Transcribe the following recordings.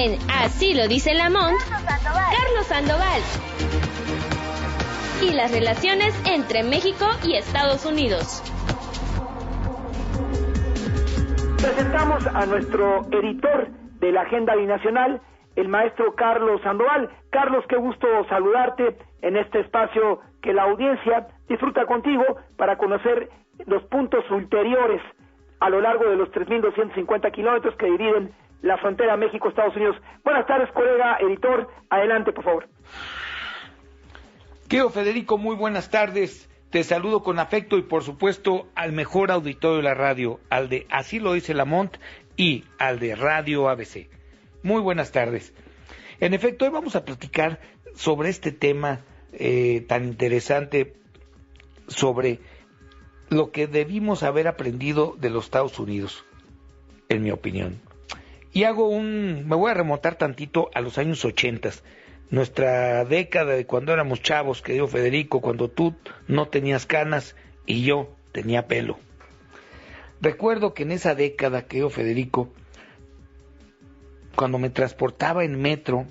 En Así lo dice Lamont, Carlos Sandoval. Y las relaciones entre México y Estados Unidos. Presentamos a nuestro editor de la Agenda Binacional, el maestro Carlos Sandoval. Carlos, qué gusto saludarte en este espacio que la audiencia disfruta contigo para conocer los puntos ulteriores a lo largo de los 3.250 kilómetros que dividen la frontera México-Estados Unidos. Buenas tardes, colega editor. Adelante, por favor. Querido Federico, muy buenas tardes. Te saludo con afecto y, por supuesto, al mejor auditorio de la radio, al de Así lo dice Lamont y al de Radio ABC. Muy buenas tardes. En efecto, hoy vamos a platicar sobre este tema tan interesante, sobre lo que debimos haber aprendido de los Estados Unidos, en mi opinión. Y me voy a remontar tantito a los años 80, nuestra década de cuando éramos chavos, querido Federico, cuando tú no tenías canas y yo tenía pelo. Recuerdo que en esa década, querido Federico, cuando me transportaba en metro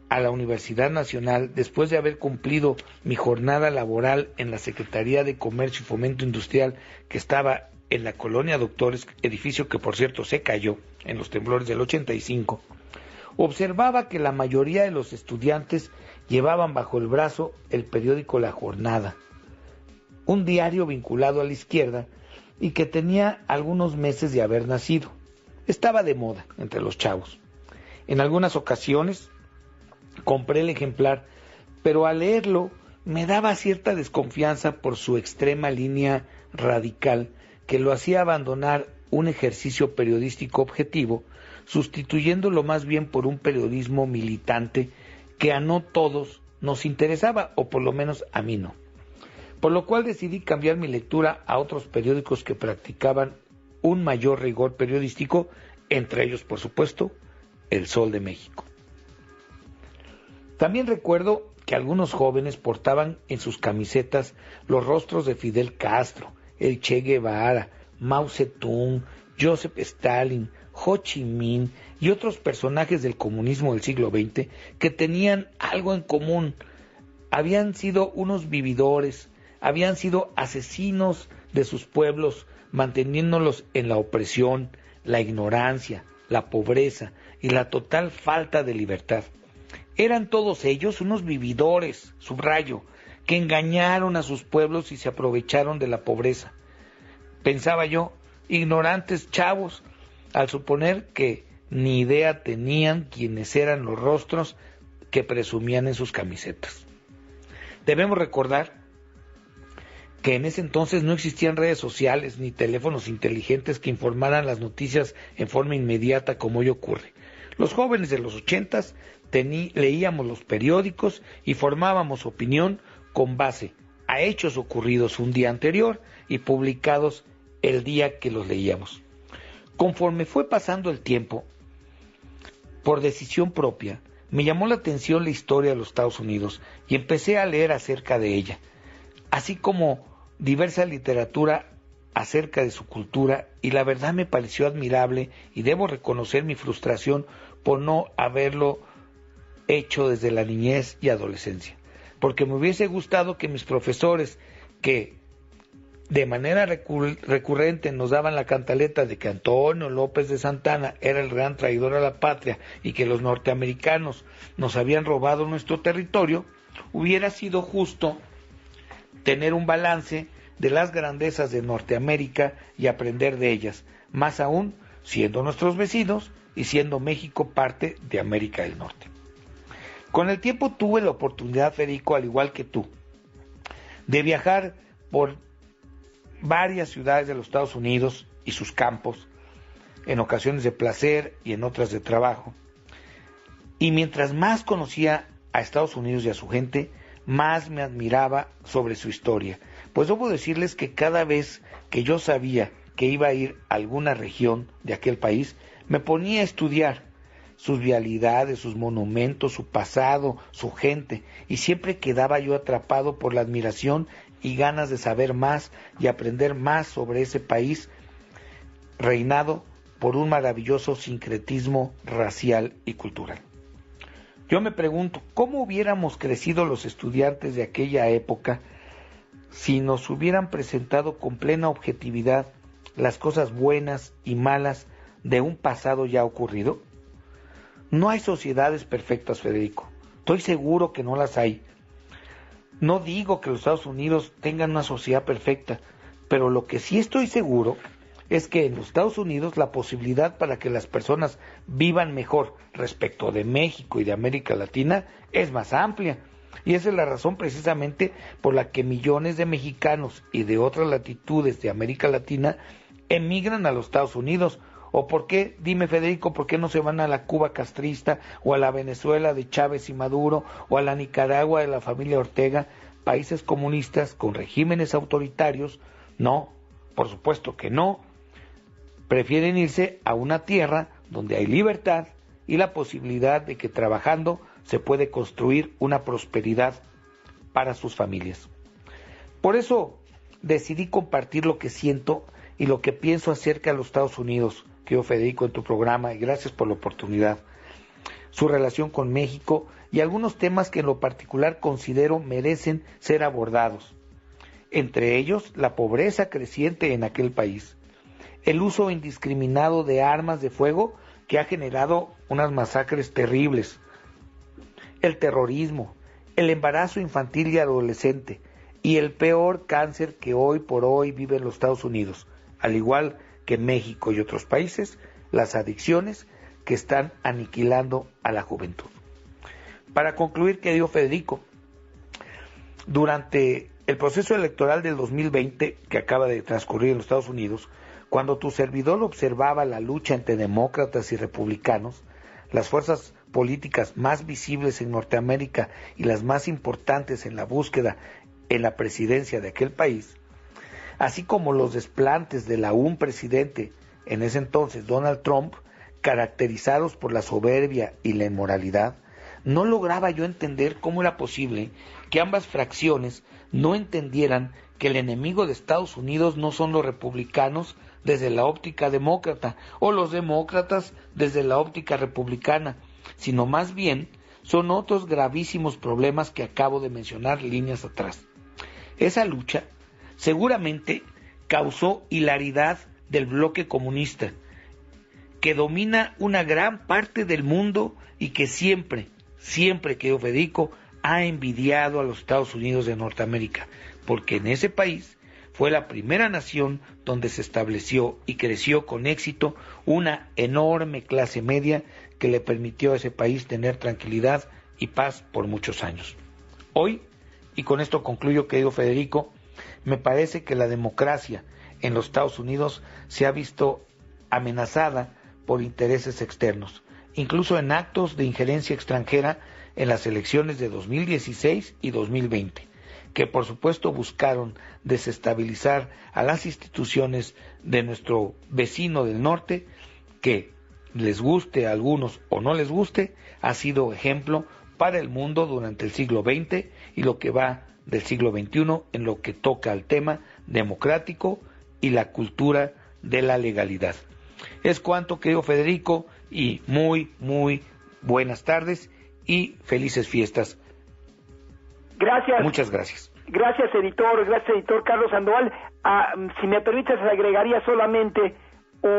a la Universidad Nacional, después de haber cumplido mi jornada laboral en la Secretaría de Comercio y Fomento Industrial, que estaba en la Colonia Doctores, edificio que por cierto se cayó en los temblores del 85, observaba que la mayoría de los estudiantes llevaban bajo el brazo el periódico La Jornada, un diario vinculado a la izquierda y que tenía algunos meses de haber nacido. Estaba de moda entre los chavos. En algunas ocasiones compré el ejemplar, pero al leerlo me daba cierta desconfianza por su extrema línea radical que lo hacía abandonar un ejercicio periodístico objetivo, sustituyéndolo más bien por un periodismo militante que a no todos nos interesaba, o por lo menos a mí no. Por lo cual decidí cambiar mi lectura a otros periódicos que practicaban un mayor rigor periodístico, entre ellos, por supuesto, El Sol de México. También recuerdo que algunos jóvenes portaban en sus camisetas los rostros de Fidel Castro, el Che Guevara, Mao Zedong, Joseph Stalin, Ho Chi Minh y otros personajes del comunismo del siglo XX que tenían algo en común. Habían sido unos vividores, habían sido asesinos de sus pueblos, manteniéndolos en la opresión, la ignorancia, la pobreza y la total falta de libertad. Eran todos ellos unos vividores, subrayo, que engañaron a sus pueblos y se aprovecharon de la pobreza. Pensaba yo, ignorantes chavos, al suponer que ni idea tenían quiénes eran los rostros que presumían en sus camisetas. Debemos recordar que en ese entonces no existían redes sociales ni teléfonos inteligentes que informaran las noticias en forma inmediata como hoy ocurre. Los jóvenes de los 80s leíamos los periódicos y formábamos opinión con base a hechos ocurridos un día anterior y publicados el día que los leíamos. Conforme fue pasando el tiempo, por decisión propia, me llamó la atención la historia de los Estados Unidos y empecé a leer acerca de ella, así como diversa literatura acerca de su cultura, y la verdad me pareció admirable y debo reconocer mi frustración por no haberlo hecho desde la niñez y adolescencia, porque me hubiese gustado que mis profesores, que de manera recurrente nos daban la cantaleta de que Antonio López de Santana era el gran traidor a la patria y que los norteamericanos nos habían robado nuestro territorio, hubiera sido justo tener un balance de las grandezas de Norteamérica y aprender de ellas, más aún siendo nuestros vecinos y siendo México parte de América del Norte. Con el tiempo tuve la oportunidad, Federico, al igual que tú, de viajar por varias ciudades de los Estados Unidos y sus campos, en ocasiones de placer y en otras de trabajo. Y mientras más conocía a Estados Unidos y a su gente, más me admiraba sobre su historia. Pues debo decirles que cada vez que yo sabía que iba a ir a alguna región de aquel país, me ponía a estudiar sus vialidades, sus monumentos, su pasado, su gente, y siempre quedaba yo atrapado por la admiración y ganas de saber más y aprender más sobre ese país reinado por un maravilloso sincretismo racial y cultural. Yo me pregunto, ¿cómo hubiéramos crecido los estudiantes de aquella época si nos hubieran presentado con plena objetividad las cosas buenas y malas de un pasado ya ocurrido? No hay sociedades perfectas, Federico. Estoy seguro que no las hay. No digo que los Estados Unidos tengan una sociedad perfecta, pero lo que sí estoy seguro es que en los Estados Unidos la posibilidad para que las personas vivan mejor respecto de México y de América Latina es más amplia. Y esa es la razón precisamente por la que millones de mexicanos y de otras latitudes de América Latina emigran a los Estados Unidos. ¿O por qué, dime Federico, por qué no se van a la Cuba castrista o a la Venezuela de Chávez y Maduro o a la Nicaragua de la familia Ortega, países comunistas con regímenes autoritarios? No, por supuesto que no. Prefieren irse a una tierra donde hay libertad y la posibilidad de que trabajando se puede construir una prosperidad para sus familias. Por eso decidí compartir lo que siento y lo que pienso acerca de los Estados Unidos, querido Federico, en tu programa, y gracias por la oportunidad. Su relación con México y algunos temas que en lo particular considero merecen ser abordados. Entre ellos, la pobreza creciente en aquel país, el uso indiscriminado de armas de fuego que ha generado unas masacres terribles, el terrorismo, el embarazo infantil y adolescente y el peor cáncer que hoy por hoy viven los Estados Unidos, al igual que México y otros países, las adicciones que están aniquilando a la juventud. Para concluir, querido Federico, durante el proceso electoral del 2020 que acaba de transcurrir en los Estados Unidos, cuando tu servidor observaba la lucha entre demócratas y republicanos, las fuerzas políticas más visibles en Norteamérica y las más importantes en la búsqueda en la presidencia de aquel país, así como los desplantes del aún presidente en ese entonces, Donald Trump, caracterizados por la soberbia y la inmoralidad, no lograba yo entender cómo era posible que ambas fracciones no entendieran que el enemigo de Estados Unidos no son los republicanos desde la óptica demócrata o los demócratas desde la óptica republicana, sino más bien son otros gravísimos problemas que acabo de mencionar líneas atrás. Esa lucha seguramente causó hilaridad del bloque comunista, que domina una gran parte del mundo y que siempre, querido Federico, ha envidiado a los Estados Unidos de Norteamérica, porque en ese país fue la primera nación donde se estableció y creció con éxito una enorme clase media que le permitió a ese país tener tranquilidad y paz por muchos años. Hoy, y con esto concluyo, querido Federico, me parece que la democracia en los Estados Unidos se ha visto amenazada por intereses externos, incluso en actos de injerencia extranjera en las elecciones de 2016 y 2020, que por supuesto buscaron desestabilizar a las instituciones de nuestro vecino del norte, que les guste a algunos o no les guste, ha sido ejemplo para el mundo durante el siglo XX y lo que va del siglo XXI en lo que toca al tema democrático y la cultura de la legalidad. Es cuanto, querido Federico, y muy buenas tardes y felices fiestas. Gracias. Muchas gracias. Gracias, editor Carlos Sandoval. Si me permites, agregaría solamente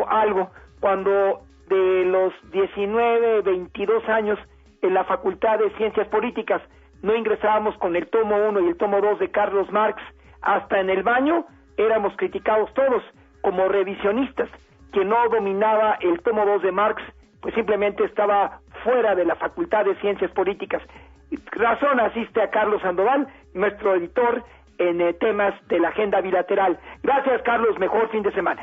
algo. Cuando de los 19, 22 años en la Facultad de Ciencias Políticas no ingresábamos con el tomo 1 y el tomo 2 de Carlos Marx hasta en el baño, éramos criticados todos como revisionistas. Quien no dominaba el tomo 2 de Marx, pues simplemente estaba fuera de la Facultad de Ciencias Políticas. Razón asiste a Carlos Sandoval, nuestro editor en temas de la agenda bilateral. Gracias, Carlos, mejor fin de semana.